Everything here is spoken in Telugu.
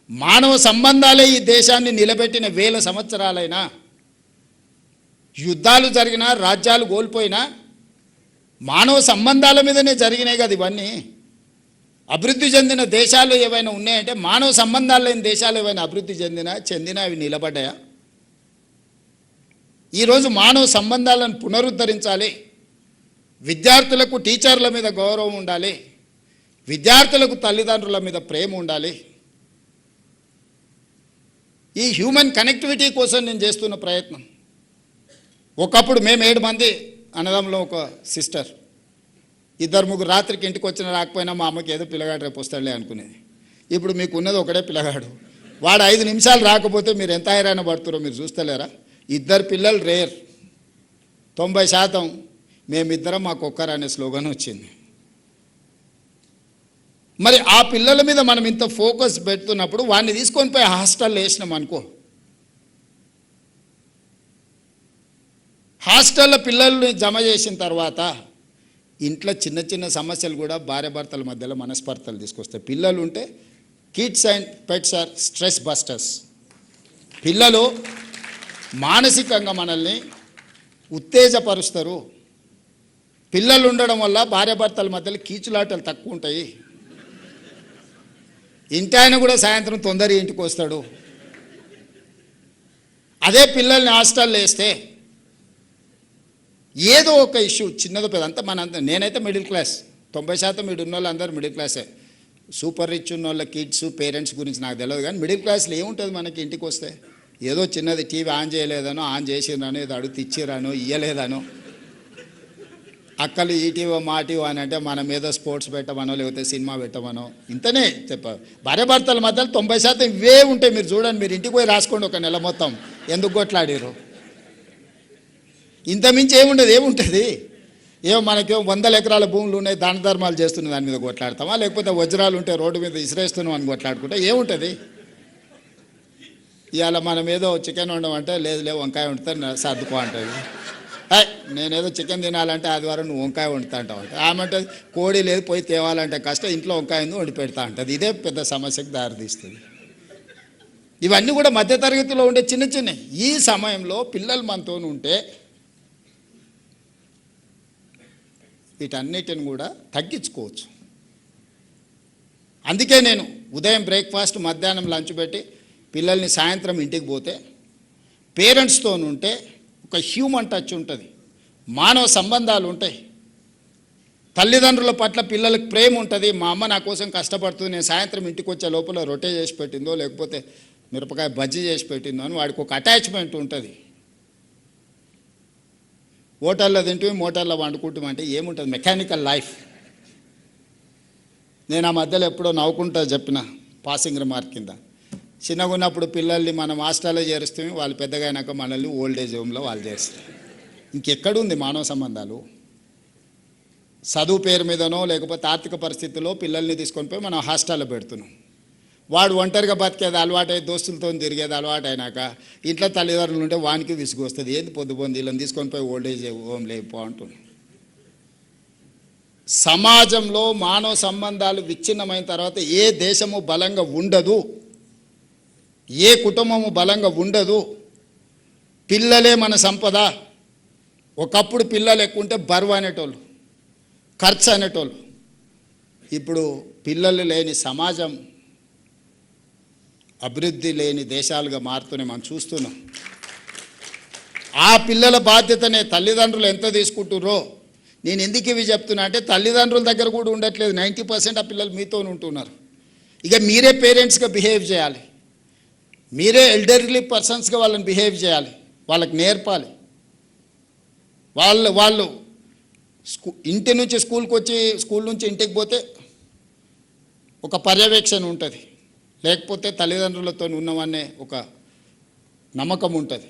మానవ సంబంధాలే ఈ దేశాన్ని నిలబెట్టిన వేల సంవత్సరాలైనా యుద్ధాలు జరిగినా రాజ్యాలు కోల్పోయినా మానవ సంబంధాల మీదనే జరిగినాయి కదా ఇవన్నీ. అభివృద్ధి చెందిన దేశాలు ఏవైనా ఉన్నాయంటే మానవ సంబంధాలు లేని దేశాలు ఏవైనా అభివృద్ధి చెందినా అవి నిలబడ్డాయా? ఈరోజు మానవ సంబంధాలను పునరుద్ధరించాలి. విద్యార్థులకు టీచర్ల మీద గౌరవం ఉండాలి, విద్యార్థులకు తల్లిదండ్రుల మీద ప్రేమ ఉండాలి. ఈ హ్యూమన్ కనెక్టివిటీ కోసం నేను చేస్తున్న ప్రయత్నం. ఒకప్పుడు మేము 7 మంది అన్నదమ్ములో ఒక సిస్టర్, 2-3 రాత్రికి ఇంటికి వచ్చిన రాకపోయినా మా అమ్మకి ఏదో పిల్లగాడు రేపు వస్తాడులే అనుకునేది. ఇప్పుడు మీకు ఉన్నది ఒకటే పిల్లగాడు, వాడు 5 నిమిషాలు రాకపోతే మీరు ఎంత హైరాణ పడుతారో మీరు చూస్తలేరా? 2 పిల్లలు రేర్, 90% మేమిద్దరం మాకొక్కరు అనే స్లోగన్ వచ్చింది. మరి ఆ పిల్లల మీద మనం ఇంత ఫోకస్ పెడుతున్నప్పుడు వాడిని తీసుకొని పోయి హాస్టల్లో వేసినాం అనుకో, హాస్టల్లో పిల్లల్ని జమ చేసిన తర్వాత ఇంట్లో చిన్న చిన్న సమస్యలు కూడా భార్యాభర్తల మధ్యలో మనస్పర్ధలు తీసుకొస్తాయి. పిల్లలు ఉంటే kids and pets are stress busters. పిల్లలు మానసికంగా మనల్ని ఉత్తేజపరుస్తారు. పిల్లలు ఉండడం వల్ల భార్యాభర్తల మధ్యలో కీచులాటలు తక్కువ ఉంటాయి. ఇంటి ఆయన కూడా సాయంత్రం తొందరగా ఇంటికి వస్తాడు. అదే పిల్లల్ని హాస్టల్లో వేస్తే ఏదో ఒక ఇష్యూ చిన్నదో పెద్ద అంతా నేనైతే మిడిల్ క్లాస్, 90% మీరు ఉన్న వాళ్ళు అందరూ మిడిల్ క్లాసే. సూపర్ రిచ్ ఉన్న వాళ్ళ కిడ్స్ పేరెంట్స్ గురించి నాకు తెలియదు, కానీ మిడిల్ క్లాస్లో ఏముంటుంది మనకి? ఇంటికి వస్తే ఏదో చిన్నది టీవీ ఆన్ చేయలేదనో, ఆన్ చేసిరానో, ఏదో అడుగు ఇచ్చిరానో, ఇయ్యలేదనో, అక్కలు ఈటీవో మాటీవో అని అంటే మనం ఏదో స్పోర్ట్స్ పెట్టమనో లేకపోతే సినిమా పెట్టమనో, ఇంతనే చెప్పారు. భార్యాభర్తల మధ్యలో 90% ఇవే ఉంటాయి. మీరు చూడండి, మీరు ఇంటికి పోయి రాసుకోండి ఒక నెల మొత్తం ఎందుకు కొట్లాడారు. ఇంతమించి ఏముంటుంది? ఏమో మనకేమో 100 ఎకరాల భూములు ఉన్నాయి, దాన ధర్మాలు చేస్తున్న దాని మీద కొట్లాడతామా, లేకపోతే వజ్రాలు ఉంటే రోడ్డు మీద ఇసిరేస్తున్నాం అని కొట్లాడుకుంటే ఏముంటుంది? ఇవాళ మనం ఏదో చికెన్ వండమంటే లేదు వంకాయ వండుతా సర్దుకో అంటుంది. నేనేదో చికెన్ తినాలంటే ఆదివారం నువ్వు వంకాయ వండుతా అంటావు అంటే, ఆమె కోడి లేదు పోయి తేవాలంటే కష్టం, ఇంట్లో వంకాయ వండి పెడతా అంటుంది. ఇదే పెద్ద సమస్యకు దారితీస్తుంది. ఇవన్నీ కూడా మధ్యతరగతిలో ఉండే చిన్న ఈ సమయంలో పిల్లలు మనతో ఉంటే వీటన్నిటిని కూడా తగ్గించుకోవచ్చు. అందుకే నేను ఉదయం బ్రేక్ఫాస్ట్, మధ్యాహ్నం లంచ్ పెట్టి పిల్లల్ని సాయంత్రం ఇంటికి పోతే పేరెంట్స్తో ఉంటే ఒక హ్యూమన్ టచ్ ఉంటుంది, మానవ సంబంధాలు ఉంటాయి, తల్లిదండ్రుల పట్ల పిల్లలకు ప్రేమ ఉంటుంది. మా అమ్మ నా కోసం కష్టపడుతుంది, నేను సాయంత్రం ఇంటికి వచ్చే లోపల రొట్టె చేసి పెట్టిందో లేకపోతే మిరపకాయ బజ్జీ చేసి పెట్టిందో అని వాడికి ఒక అటాచ్మెంట్ ఉంటుంది. హోటల్లో తింటూ మోటార్లో వండుకుంటామంటే ఏముంటుంది? Mechanical life. నేను ఆ మధ్యలో ఎప్పుడో నవ్వుకుంటా చెప్పిన పాసింగ్ రిమార్క్ కింద, చిన్నగా ఉన్నప్పుడు పిల్లల్ని మనం హాస్టల్లో చేరుస్తే వాళ్ళు పెద్దగా అయినాక మనల్ని ఓల్డ్ ఏజ్ హోమ్లో వాళ్ళు చేస్తారు. ఇంకెక్కడుంది మానవ సంబంధాలు? చదువు పేరు మీదనో లేకపోతే ఆర్థిక పరిస్థితుల్లో పిల్లల్ని తీసుకొని పోయి మనం హాస్టల్లో పెడుతున్నాం. వాడు ఒంటరిగా బతికేది అలవాటై దోస్తులతో తిరిగేది అలవాటు అయినాక ఇంట్లో తల్లిదండ్రులు ఉంటే వానికి విసుగు వస్తుంది. ఏంది పొద్దుపోంది వీళ్ళని తీసుకొని పోయి ఓల్డ్ ఏజ్ హోమ్ లేపో అంటున్నాం. సమాజంలో మానవ సంబంధాలు విచ్ఛిన్నమైన తర్వాత ఏ దేశము బలంగా ఉండదు, ఏ కుటుంబము బలంగా ఉండదు. పిల్లలే మన సంపద. ఒకప్పుడు పిల్లలు ఎక్కువ ఉంటే బరువు అనేటోళ్ళు, ఖర్చు అనేటోళ్ళు. ఇప్పుడు పిల్లలు లేని సమాజం, అభివృద్ధి లేని దేశాలుగా మారుతూనే మనం చూస్తున్నాం. ఆ పిల్లల బాధ్యతనే తల్లిదండ్రులు ఎంత తీసుకుంటుర్రో. నేను ఎందుకు ఇవి చెప్తున్నా అంటే తల్లిదండ్రుల దగ్గర కూడా ఉండట్లేదు. 90% ఆ పిల్లలు మీతో ఉంటున్నారు. ఇక మీరే పేరెంట్స్గా బిహేవ్ చేయాలి, మీరే ఎల్డర్లీ పర్సన్స్గా వాళ్ళని బిహేవ్ చేయాలి, వాళ్ళకి నేర్పాలి. వాళ్ళు ఇంటి నుంచి స్కూల్కి వచ్చి స్కూల్ నుంచి ఇంటికి పోతే ఒక పర్యవేక్షణ ఉంటుంది, లేకపోతే తల్లిదండ్రులతో ఉన్నామనే ఒక నమ్మకం ఉంటుంది.